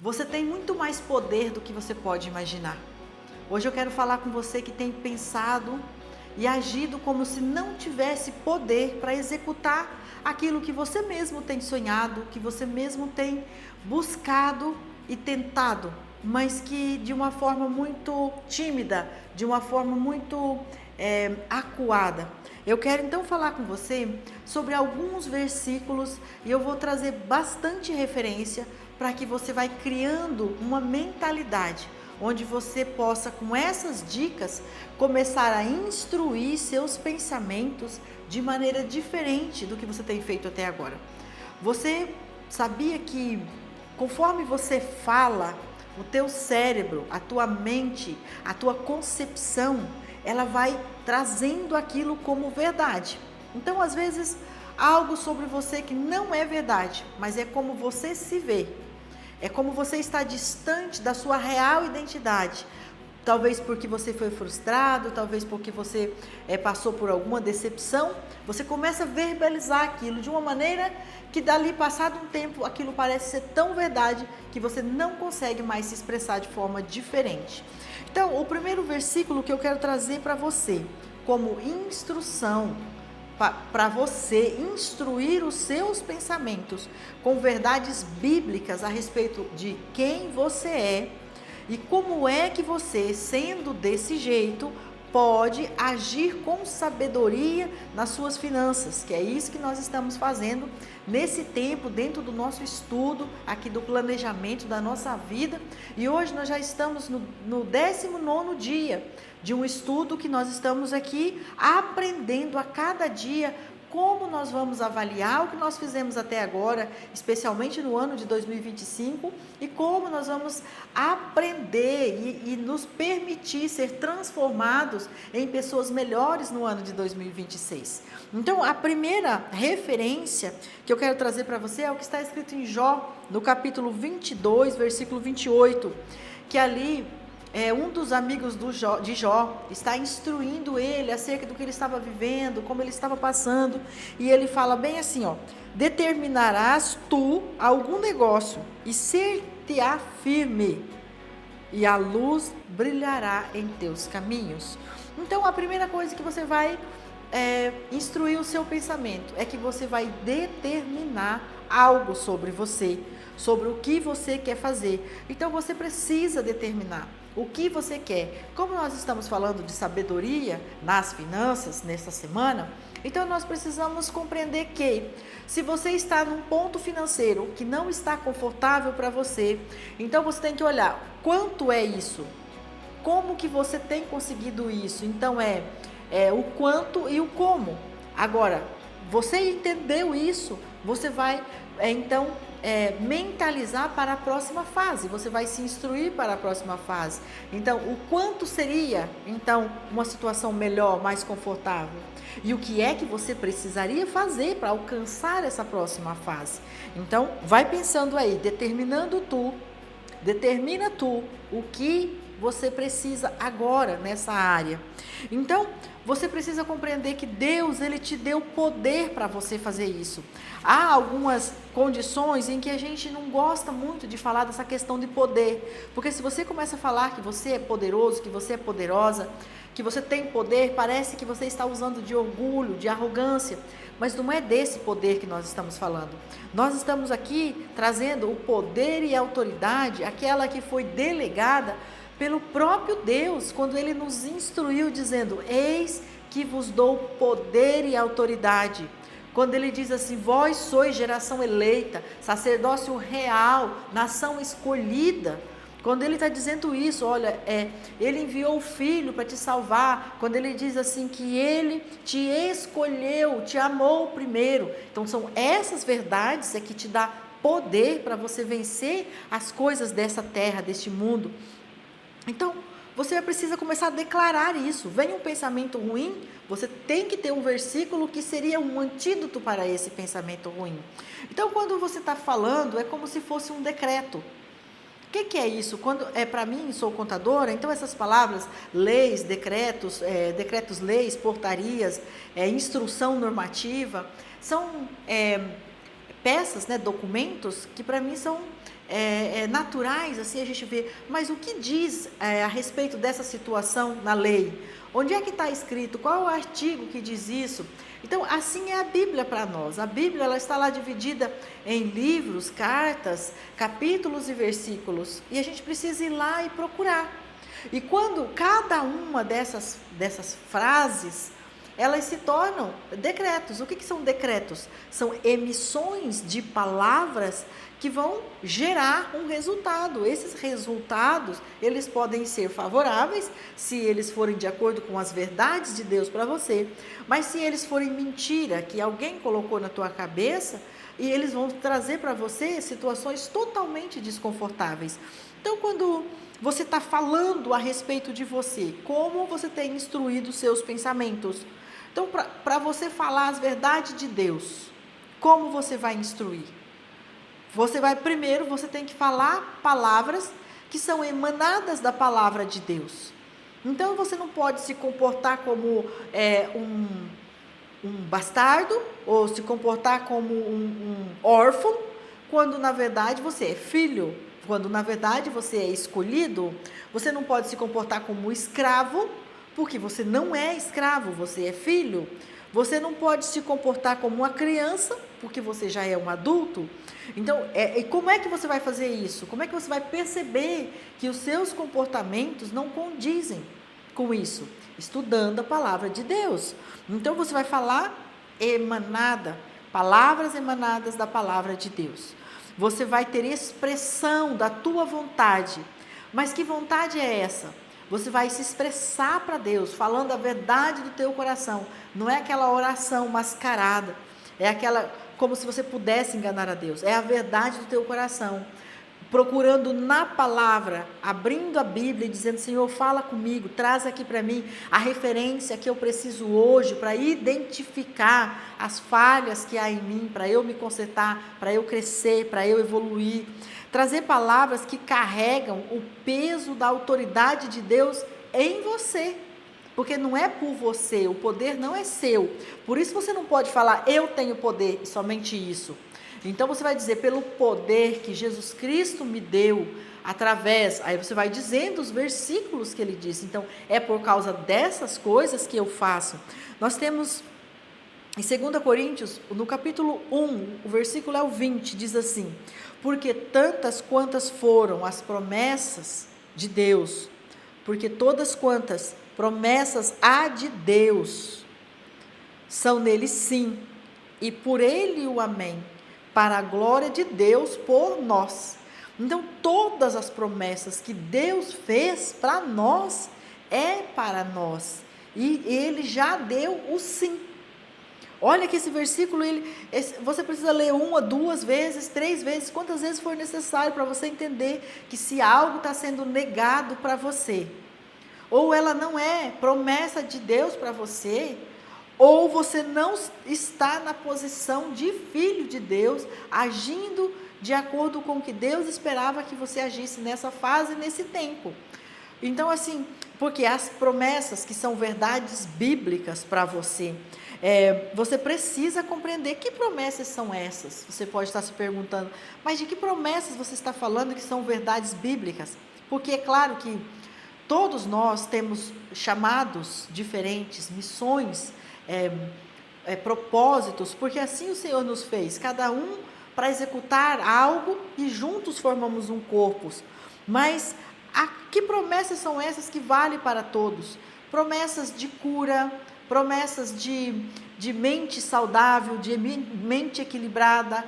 Você tem muito mais poder do que você pode imaginar. Hoje eu quero falar com você que tem pensado e agido como se não tivesse poder para executar aquilo que você mesmo tem sonhado, que você mesmo tem buscado e tentado, mas que de uma forma muito tímida, de uma forma muito acuada. Eu quero então falar com você sobre alguns versículos e eu vou trazer bastante referência para que você vai criando uma mentalidade onde você possa, com essas dicas, começar a instruir seus pensamentos de maneira diferente do que você tem feito até agora. Você sabia que conforme você fala, o teu cérebro, a tua mente, a tua concepção, ela vai trazendo aquilo como verdade. Então, às vezes, algo sobre você que não é verdade, mas é como você se vê. É como você está distante da sua real identidade. Talvez porque você foi frustrado, talvez porque você passou por alguma decepção. Você começa a verbalizar aquilo de uma maneira que dali passado um tempo aquilo parece ser tão verdade que você não consegue mais se expressar de forma diferente. Então, o primeiro versículo que eu quero trazer para você como instrução, para você instruir os seus pensamentos com verdades bíblicas a respeito de quem você é e como é que você, sendo desse jeito, pode agir com sabedoria nas suas finanças, que é isso que nós estamos fazendo nesse tempo, dentro do nosso estudo, aqui do planejamento da nossa vida. E hoje nós já estamos no 19º dia de um estudo que nós estamos aqui aprendendo a cada dia como nós vamos avaliar o que nós fizemos até agora, especialmente no ano de 2025, e como nós vamos aprender e nos permitir ser transformados em pessoas melhores no ano de 2026. Então, a primeira referência que eu quero trazer para você é o que está escrito em Jó, no capítulo 22, versículo 28, que ali um dos amigos de Jó está instruindo ele acerca do que ele estava vivendo, como ele estava passando, e ele fala bem assim, determinarás tu algum negócio e ser-te-á firme, e a luz brilhará em teus caminhos. Então, a primeira coisa que você vai instruir o seu pensamento é que você vai determinar algo sobre você, sobre o que você quer fazer. Então, você precisa determinar o que você quer. Como nós estamos falando de sabedoria nas finanças nesta semana, então nós precisamos compreender que se você está num ponto financeiro que não está confortável para você, então você tem que olhar quanto é isso, como que você tem conseguido isso. Então o quanto e o como. Agora, você entendeu isso, você vai mentalizar para a próxima fase, você vai se instruir para a próxima fase. Então, o quanto seria, então, uma situação melhor, mais confortável? E o que é que você precisaria fazer para alcançar essa próxima fase? Então, vai pensando aí, determina tu o que você precisa agora nessa área. Então, você precisa compreender que Deus, Ele te deu poder para você fazer isso. Há algumas condições em que a gente não gosta muito de falar dessa questão de poder, porque se você começa a falar que você é poderoso, que você é poderosa, que você tem poder, parece que você está usando de orgulho, de arrogância, mas não é desse poder que nós estamos falando. Nós estamos aqui trazendo o poder e a autoridade, aquela que foi delegada pelo próprio Deus, quando Ele nos instruiu dizendo, eis que vos dou poder e autoridade. Quando Ele diz assim, vós sois geração eleita, sacerdócio real, nação escolhida. Quando Ele está dizendo isso, olha, Ele enviou o Filho para te salvar. Quando Ele diz assim que Ele te escolheu, te amou primeiro. Então são essas verdades que te dá poder para você vencer as coisas dessa terra, deste mundo. Então, você precisa começar a declarar isso. Vem um pensamento ruim, você tem que ter um versículo que seria um antídoto para esse pensamento ruim. Então, quando você está falando, é como se fosse um decreto. O que é isso? Quando para mim, sou contadora, então essas palavras, leis, decretos, leis, portarias, instrução normativa, são peças, documentos que para mim são naturais, assim a gente vê, mas o que diz a respeito dessa situação na lei? Onde é que está escrito? Qual é o artigo que diz isso? Então, assim é a Bíblia para nós. A Bíblia, ela está lá dividida em livros, cartas, capítulos e versículos. E a gente precisa ir lá e procurar. E quando cada uma dessas frases, elas se tornam decretos. O que são decretos? São emissões de palavras que vão gerar um resultado. Esses resultados, eles podem ser favoráveis, se eles forem de acordo com as verdades de Deus para você, mas se eles forem mentira, que alguém colocou na tua cabeça, e eles vão trazer para você situações totalmente desconfortáveis. Então, quando você está falando a respeito de você, como você tem instruído os seus pensamentos? Então, para você falar as verdades de Deus, como você vai instruir? Primeiro, você tem que falar palavras que são emanadas da palavra de Deus. Então, você não pode se comportar como um bastardo, ou se comportar como um órfão, quando na verdade você é filho, quando na verdade você é escolhido. Você não pode se comportar como escravo, porque você não é escravo, você é filho. Você não pode se comportar como uma criança, porque você já é um adulto. Então, e como é que você vai fazer isso? Como é que você vai perceber que os seus comportamentos não condizem com isso? Estudando a palavra de Deus. Então, você vai falar palavras emanadas da palavra de Deus. Você vai ter expressão da tua vontade. Mas que vontade é essa? Você vai se expressar para Deus, falando a verdade do teu coração. Não é aquela oração mascarada. É aquela, como se você pudesse enganar a Deus. É a verdade do teu coração. Procurando na palavra, abrindo a Bíblia e dizendo: Senhor, fala comigo, traz aqui para mim a referência que eu preciso hoje para identificar as falhas que há em mim, para eu me consertar, para eu crescer, para eu evoluir. Trazer palavras que carregam o peso da autoridade de Deus em você, porque não é por você, o poder não é seu. Por isso você não pode falar: eu tenho poder, e somente isso. Então você vai dizer: pelo poder que Jesus Cristo me deu, aí você vai dizendo os versículos que ele disse. Então, é por causa dessas coisas que eu faço. Nós temos em 2 Coríntios, no capítulo 1, o versículo é o 20, diz assim: porque tantas quantas foram as promessas de Deus, porque todas quantas promessas há de Deus, são nele sim, e por ele o amém, para a glória de Deus por nós. Então, todas as promessas que Deus fez para nós, é para nós, e ele já deu o sim. Olha que esse versículo, você precisa ler 1, 2 vezes, 3 vezes, quantas vezes for necessário para você entender que se algo está sendo negado para você, ou ela não é promessa de Deus para você, ou você não está na posição de filho de Deus, agindo de acordo com o que Deus esperava que você agisse nessa fase, nesse tempo. Então, assim, porque as promessas que são verdades bíblicas para você, você precisa compreender que promessas são essas. Você pode estar se perguntando: mas de que promessas você está falando que são verdades bíblicas? Porque é claro que todos nós temos chamados diferentes, missões, propósitos, porque assim o Senhor nos fez, cada um para executar algo, e juntos formamos um corpo. Mas que promessas são essas que valem para todos? Promessas de cura, promessas de mente saudável, de mente equilibrada,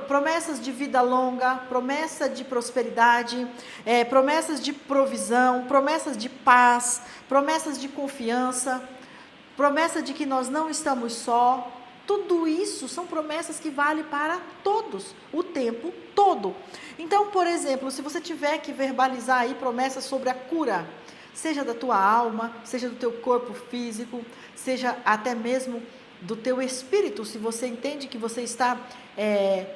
promessas de vida longa, promessa de prosperidade, promessas de provisão, promessas de paz, promessas de confiança, promessa de que nós não estamos só. Tudo isso são promessas que valem para todos, o tempo todo. Então, por exemplo, se você tiver que verbalizar aí promessas sobre a cura, seja da tua alma, seja do teu corpo físico, seja até mesmo do teu espírito, se você entende que você está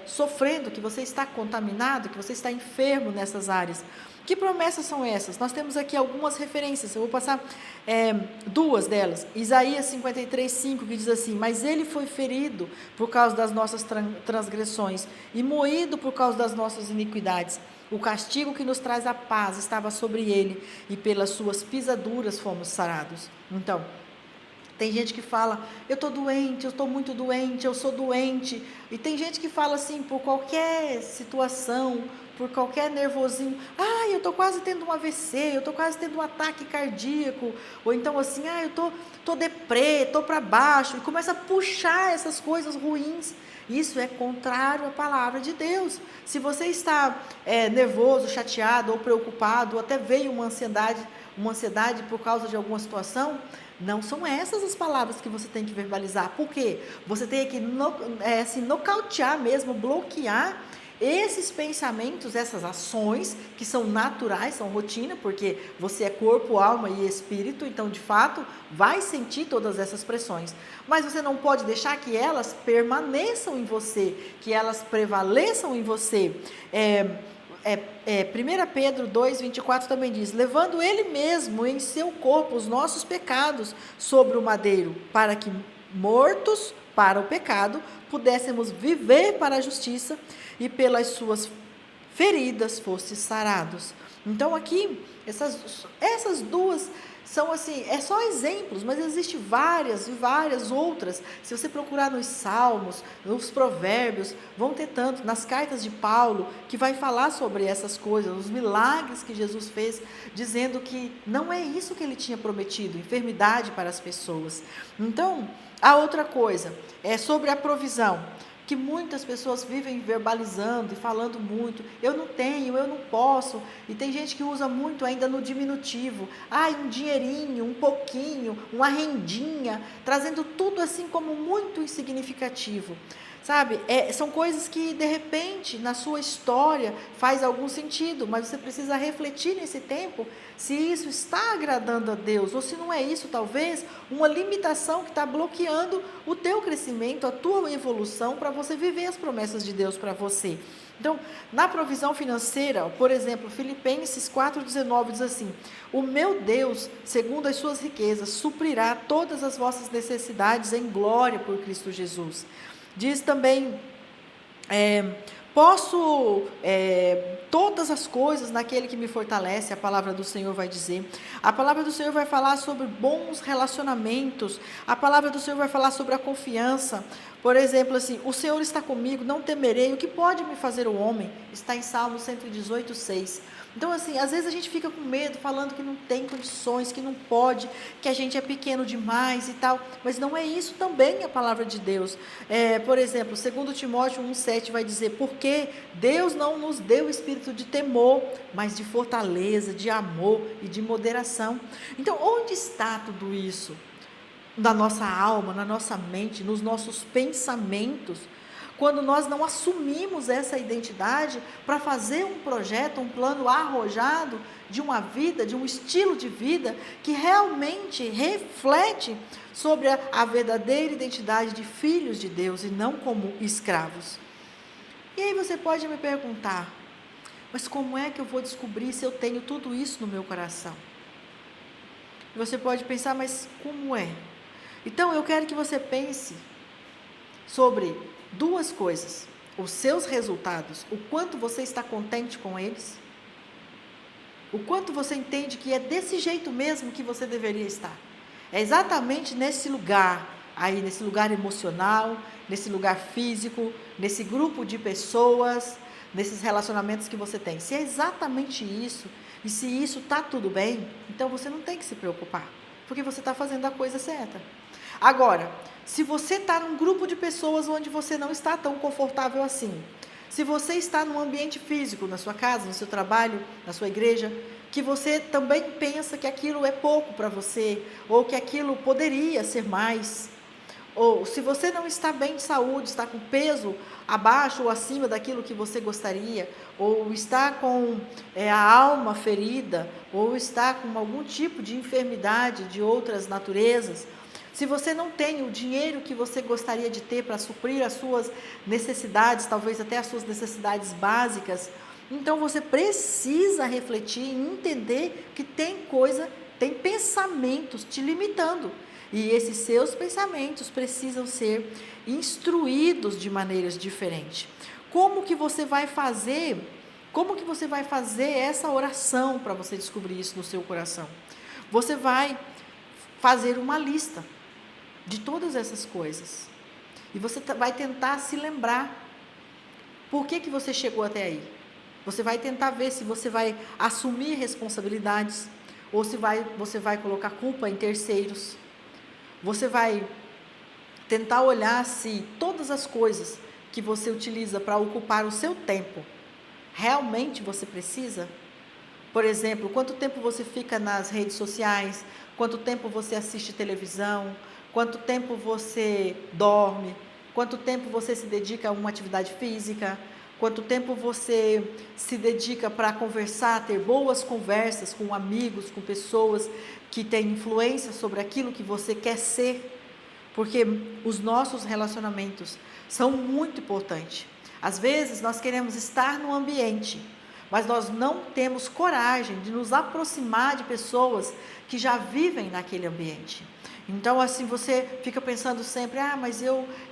sofrendo, que você está contaminado, que você está enfermo nessas áreas. Que promessas são essas? Nós temos aqui algumas referências, eu vou passar duas delas. Isaías 53:5, que diz assim: mas ele foi ferido por causa das nossas transgressões e moído por causa das nossas iniquidades. O castigo que nos traz a paz estava sobre ele, e pelas suas pisaduras fomos sarados. Então, tem gente que fala, eu estou doente, eu estou muito doente, eu sou doente. E tem gente que fala assim, por qualquer situação, por qualquer nervosinho, eu estou quase tendo um AVC, eu estou quase tendo um ataque cardíaco. Ou então assim, eu estou deprê, estou para baixo. E começa a puxar essas coisas ruins. Isso é contrário à palavra de Deus. Se você está nervoso, chateado ou preocupado, ou até veio uma ansiedade por causa de alguma situação, não são essas as palavras que você tem que verbalizar. Por quê? Você tem que se nocautear mesmo, bloquear esses pensamentos, essas ações que são naturais, são rotina, porque você é corpo, alma e espírito, então de fato vai sentir todas essas pressões, mas você não pode deixar que elas permaneçam em você, que elas prevaleçam em você. 1 Pedro 2,24 também diz: levando ele mesmo em seu corpo os nossos pecados sobre o madeiro, para que mortos para o pecado pudéssemos viver para a justiça, e pelas suas feridas fosse sarados. Então aqui, essas duas são assim, só exemplos, mas existem várias e várias outras. Se você procurar nos Salmos, nos Provérbios, vão ter tanto, nas cartas de Paulo, que vai falar sobre essas coisas, os milagres que Jesus fez, dizendo que não é isso que ele tinha prometido, enfermidade para as pessoas. Então, a outra coisa é sobre a provisão, que muitas pessoas vivem verbalizando e falando muito, eu não tenho, eu não posso, e tem gente que usa muito ainda no diminutivo, um dinheirinho, um pouquinho, uma rendinha, trazendo tudo assim como muito insignificativo, sabe? São coisas que de repente na sua história faz algum sentido, mas você precisa refletir nesse tempo se isso está agradando a Deus, ou se não é isso talvez uma limitação que está bloqueando o teu crescimento, a tua evolução, para você viver as promessas de Deus para você. Então, na provisão financeira, por exemplo, Filipenses 4,19 diz assim: o meu Deus, segundo as suas riquezas, suprirá todas as vossas necessidades em glória por Cristo Jesus. Diz também, posso todas as coisas naquele que me fortalece, a palavra do Senhor vai dizer. A palavra do Senhor vai falar sobre bons relacionamentos, a palavra do Senhor vai falar sobre a confiança. Por exemplo, assim, o Senhor está comigo, não temerei, o que pode me fazer o homem? Está em Salmo 118:6. Então, assim, às vezes a gente fica com medo, falando que não tem condições, que não pode, que a gente é pequeno demais e tal, mas não é isso também a palavra de Deus. Por exemplo, 2 Timóteo 1,7 vai dizer: porque Deus não nos deu espírito de temor, mas de fortaleza, de amor e de moderação. Então, onde está tudo isso? Na nossa alma, na nossa mente, nos nossos pensamentos. Quando nós não assumimos essa identidade para fazer um projeto, um plano arrojado de uma vida, de um estilo de vida que realmente reflete sobre a verdadeira identidade de filhos de Deus e não como escravos. E aí você pode me perguntar: mas como é que eu vou descobrir se eu tenho tudo isso no meu coração? Você pode pensar: mas como é? Então eu quero que você pense sobre duas coisas: os seus resultados, o quanto você está contente com eles, o quanto você entende que é desse jeito mesmo que você deveria estar. É exatamente nesse lugar, aí nesse lugar emocional, nesse lugar físico, nesse grupo de pessoas, nesses relacionamentos que você tem. Se é exatamente isso, e se isso está tudo bem, então você não tem que se preocupar, porque você está fazendo a coisa certa. Agora, se você está num grupo de pessoas onde você não está tão confortável assim, se você está num ambiente físico, na sua casa, no seu trabalho, na sua igreja, que você também pensa que aquilo é pouco para você, ou que aquilo poderia ser mais, ou se você não está bem de saúde, está com peso abaixo ou acima daquilo que você gostaria, ou está com a alma ferida, ou está com algum tipo de enfermidade de outras naturezas, Se você não tem o dinheiro que você gostaria de ter para suprir as suas necessidades, talvez até as suas necessidades básicas, então você precisa refletir e entender que tem pensamentos te limitando. E esses seus pensamentos precisam ser instruídos de maneiras diferentes. Como que você vai fazer essa oração para você descobrir isso no seu coração? Você vai fazer uma lista de todas essas coisas. E você vai tentar se lembrar por que você chegou até aí. Você vai tentar ver se você vai assumir responsabilidades ou se você vai colocar culpa em terceiros. Você vai tentar olhar se todas as coisas que você utiliza para ocupar o seu tempo, realmente você precisa? Por exemplo, quanto tempo você fica nas redes sociais? Quanto tempo você assiste televisão? Quanto tempo você dorme? Quanto tempo você se dedica a uma atividade física? Quanto tempo você se dedica para conversar, ter boas conversas com amigos, com pessoas que têm influência sobre aquilo que você quer ser? Porque os nossos relacionamentos são muito importantes. Às vezes nós queremos estar no ambiente, mas nós não temos coragem de nos aproximar de pessoas que já vivem naquele ambiente. Então, assim, você fica pensando sempre, mas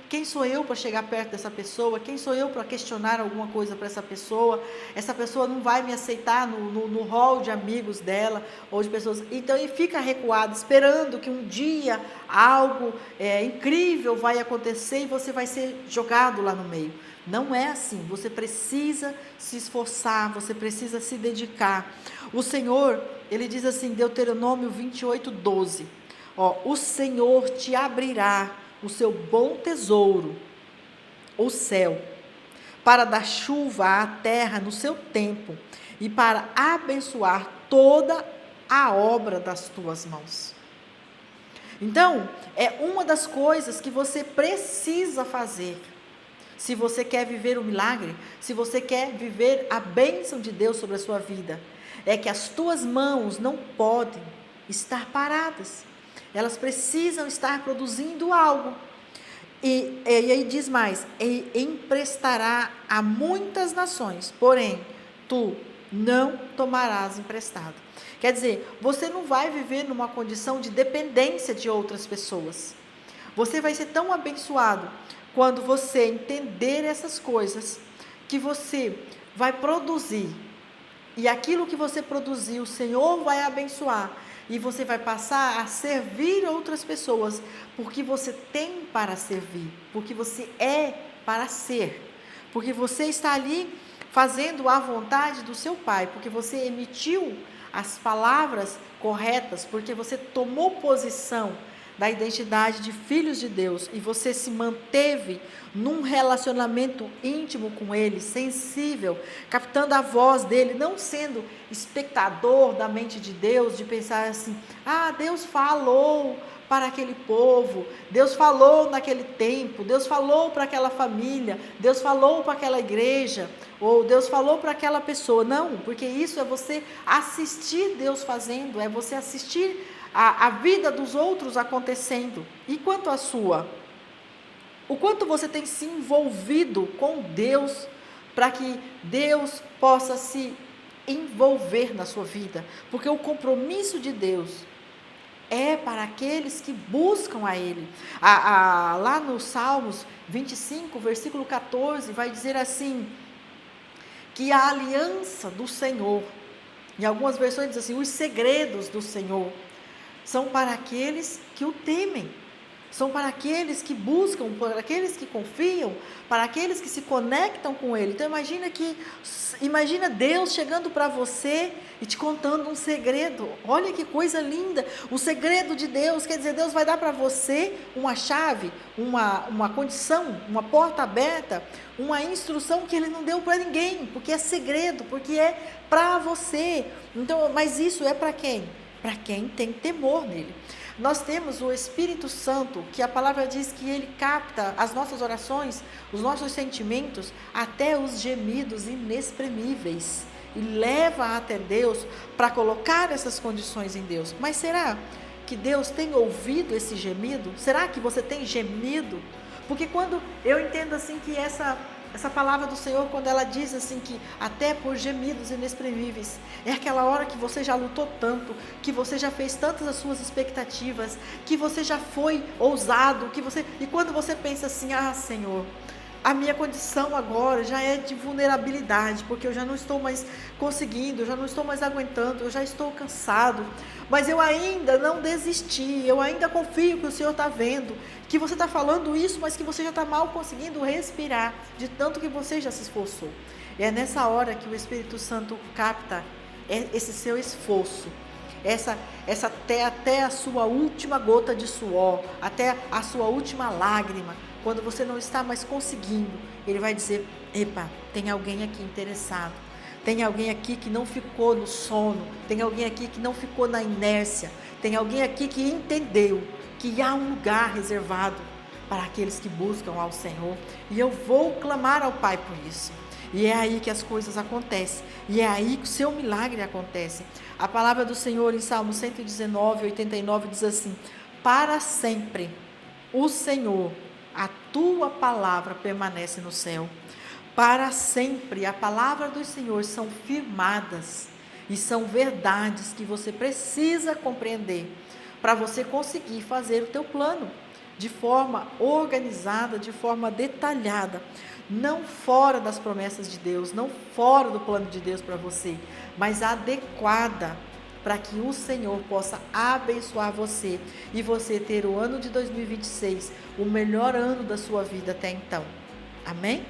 quem sou eu para chegar perto dessa pessoa? Quem sou eu para questionar alguma coisa para essa pessoa? Essa pessoa não vai me aceitar no hall de amigos dela, ou de pessoas. Então, ele fica recuado, esperando que um dia algo incrível vai acontecer e você vai ser jogado lá no meio. Não é assim, você precisa se esforçar, você precisa se dedicar. O Senhor, Ele diz assim, Deuteronômio 28:12, o Senhor te abrirá o seu bom tesouro, o céu, para dar chuva à terra no seu tempo e para abençoar toda a obra das tuas mãos. Então, é uma das coisas que você precisa fazer. Se você quer viver o milagre, se você quer viver a bênção de Deus sobre a sua vida, é que as tuas mãos não podem estar paradas. Elas precisam estar produzindo algo. E aí diz mais, e emprestará a muitas nações, porém, tu não tomarás emprestado. Quer dizer, você não vai viver numa condição de dependência de outras pessoas. Você vai ser tão abençoado quando você entender essas coisas, que você vai produzir, e aquilo que você produzir, o Senhor vai abençoar, e você vai passar a servir outras pessoas, porque você tem para servir, porque você é para ser, porque você está ali fazendo a vontade do seu Pai, porque você emitiu as palavras corretas, porque você tomou posição da identidade de filhos de Deus, e você se manteve num relacionamento íntimo com Ele, sensível, captando a voz dEle, não sendo espectador da mente de Deus, de pensar assim, Deus falou para aquele povo, Deus falou naquele tempo, Deus falou para aquela família, Deus falou para aquela igreja, ou Deus falou para aquela pessoa. Não, porque isso é você assistir Deus fazendo, é você assistir a vida dos outros acontecendo. E quanto à sua? O quanto você tem se envolvido com Deus, para que Deus possa se envolver na sua vida? Porque o compromisso de Deus é para aqueles que buscam a Ele. Lá no Salmos 25, versículo 14, vai dizer assim, que a aliança do Senhor, em algumas versões diz assim, os segredos do Senhor, são para aqueles que o temem, são para aqueles que buscam, para aqueles que confiam, para aqueles que se conectam com Ele. Então imagina Deus chegando para você e te contando um segredo. Olha que coisa linda, o segredo de Deus, quer dizer, Deus vai dar para você uma chave, uma condição, uma porta aberta, uma instrução que Ele não deu para ninguém, porque é segredo, porque é para você. Então, mas isso é para quem? Para quem tem temor nele. Nós temos o Espírito Santo, que a palavra diz que ele capta as nossas orações, os nossos sentimentos, até os gemidos inexprimíveis, e leva até Deus para colocar essas condições em Deus. Mas será que Deus tem ouvido esse gemido? Será que você tem gemido? Porque quando eu entendo assim que essa palavra do Senhor, quando ela diz assim que até por gemidos inexprimíveis, é aquela hora que você já lutou tanto, que você já fez tantas as suas expectativas, que você já foi ousado, e quando você pensa assim, Senhor, a minha condição agora já é de vulnerabilidade, porque eu já não estou mais conseguindo, eu já não estou mais aguentando, eu já estou cansado, mas eu ainda não desisti, eu ainda confio que o Senhor está vendo, que você está falando isso, mas que você já está mal conseguindo respirar, de tanto que você já se esforçou. E é nessa hora que o Espírito Santo capta esse seu esforço, até a sua última gota de suor, até a sua última lágrima. Quando você não está mais conseguindo, ele vai dizer, epa, tem alguém aqui interessado, tem alguém aqui que não ficou no sono, tem alguém aqui que não ficou na inércia, tem alguém aqui que entendeu que há um lugar reservado para aqueles que buscam ao Senhor, e eu vou clamar ao Pai por isso. E é aí que as coisas acontecem, e é aí que o seu milagre acontece. A palavra do Senhor em Salmo 119, 89 diz assim, para sempre o Senhor, a tua palavra permanece no céu. Para sempre a palavra do Senhor são firmadas e são verdades que você precisa compreender para você conseguir fazer o teu plano de forma organizada, de forma detalhada, não fora das promessas de Deus, não fora do plano de Deus para você, mas adequada para que o Senhor possa abençoar você e você ter o ano de 2026, o melhor ano da sua vida até então. Amém?